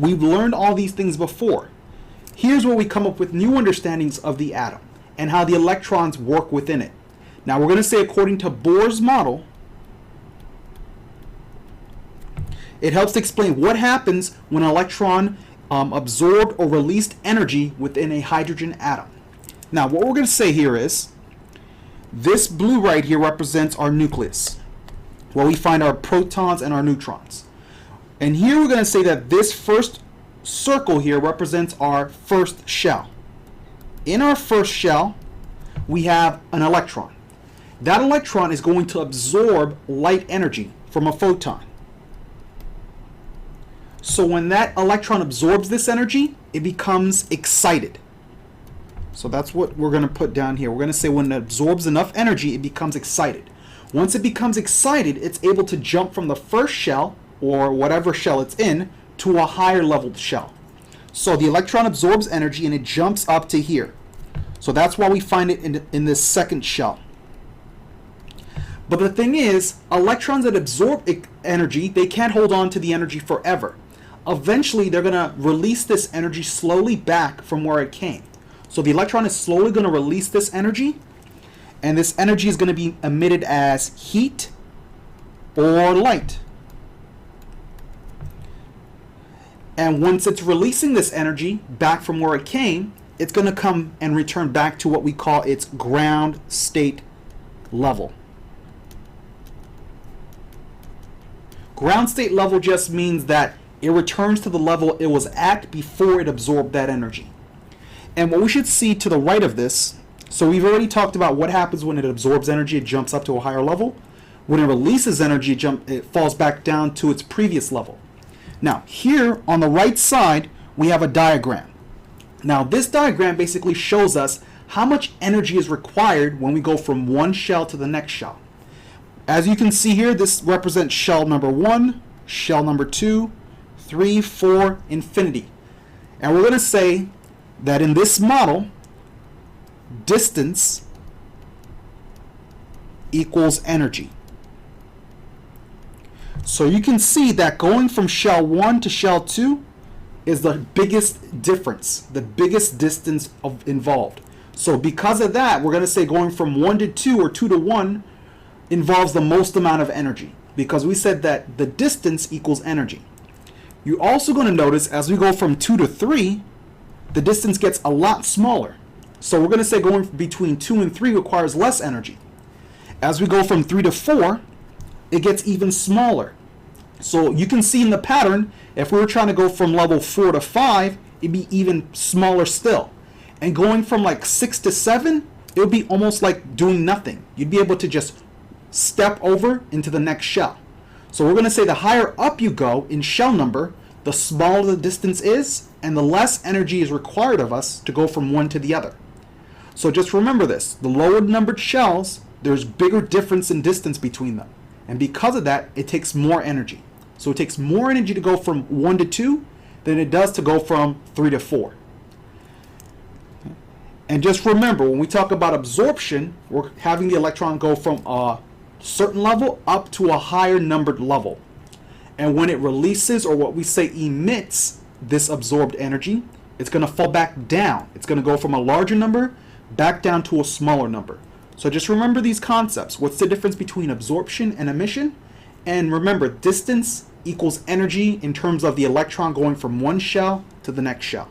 We've learned all these things before. Here's where we come up with new understandings of the atom and how the electrons work within it. Now we're going to say, according to Bohr's model, it helps to explain what happens when an electron absorbed or released energy within a hydrogen atom. Now what we're going to say here is, this blue right here represents our nucleus, where we find our protons and our neutrons. And here we're going to say that this first circle here represents our first shell. In our first shell, we have an electron. That electron is going to absorb light energy from a photon. So when that electron absorbs this energy, it becomes excited. So that's what we're going to put down here. We're going to say when it absorbs enough energy, it becomes excited. Once it becomes excited, it's able to jump from the first shell, or whatever shell it's in, to a higher leveled shell. So the electron absorbs energy and it jumps up to here. So that's why we find it in this second shell. But the thing is, electrons that absorb energy, they can't hold on to the energy forever. Eventually, they're going to release this energy slowly back from where it came. So the electron is slowly going to release this energy, and this energy is going to be emitted as heat or light. And once it's releasing this energy back from where it came, it's going to come and return back to what we call its ground state level. Ground state level just means that it returns to the level it was at before it absorbed that energy. And what we should see to the right of this, so we've already talked about what happens when it absorbs energy, it jumps up to a higher level. When it releases energy, it falls back down to its previous level. Now here on the right side, we have a diagram. Now this diagram basically shows us how much energy is required when we go from one shell to the next shell. As you can see here, this represents shell number 1, shell number 2, 3, 4, infinity. And we're going to say that in this model, distance equals energy. So you can see that going from shell 1 to shell 2 is the biggest difference, the biggest distance involved. So because of that, we're going to say going from 1 to 2 or 2 to 1 involves the most amount of energy, because we said that the distance equals energy. You're also going to notice as we go from 2 to 3, the distance gets a lot smaller. So we're going to say going between 2 and 3 requires less energy. As we go from 3 to 4, it gets even smaller. So you can see in the pattern, if we were trying to go from level 4 to 5, it'd be even smaller still. And going from like 6 to 7, it would be almost like doing nothing. You'd be able to just step over into the next shell. So we're going to say the higher up you go in shell number, the smaller the distance is, and the less energy is required of us to go from one to the other. So just remember this, the lower numbered shells, there's bigger difference in distance between them. And because of that, it takes more energy. So it takes more energy to go from 1 to 2 than it does to go from 3 to 4. And just remember, when we talk about absorption, we're having the electron go from a certain level up to a higher numbered level. And when it releases, or what we say emits, this absorbed energy, it's going to fall back down. It's going to go from a larger number back down to a smaller number. So just remember these concepts. What's the difference between absorption and emission? And remember, distance equals energy in terms of the electron going from one shell to the next shell.